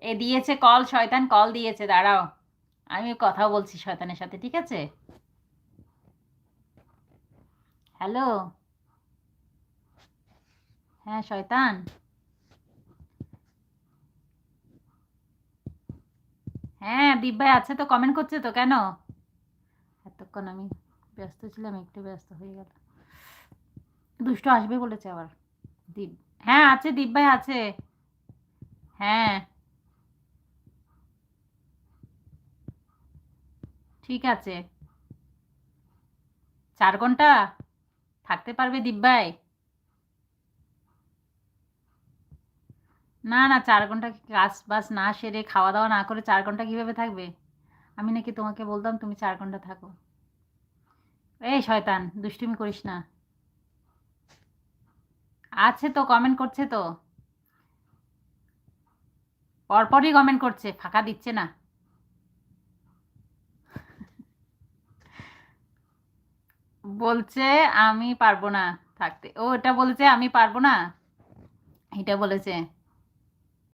এ দিয়েছে কল, শয়তান কল দিয়েছে, দাঁড়াও আমি কথা বলছি শয়তানের সাথে, ঠিক আছে? হ্যালো। হ্যাঁ শয়তান। হ্যাঁ দীপ ভাই আছে তো, কমেন্ট করছে তো, কেন? এতক্ষণ আমি ব্যস্ত ছিলাম, একটু ব্যস্ত হয়ে গেল। দুষ্ট আসবে বলেছে আবার দীপ। হ্যাঁ আছে, দীপ ভাই আছে। হ্যাঁ ঠিক আছে। 4 ঘন্টা থাকতে পারবে দীপ ভাই? না না, 4 ঘন্টা কাজ বাজ না সেরে খাওয়া দাওয়া না করে 4 ঘন্টা কিভাবে থাকবে? আমি নাকি তোমাকে বলতাম তুমি 4 ঘন্টা থাকো? এই শয়তান দুষ্টুমি করিস না। আছে তো, কমেন্ট করছে তো, পরপরই কমেন্ট করছে, ফাঁকা দিচ্ছে না। বলছে আমি পারবো না থাকতে, ও এটা বলেছে আমি পারবো না, এটা বলেছে।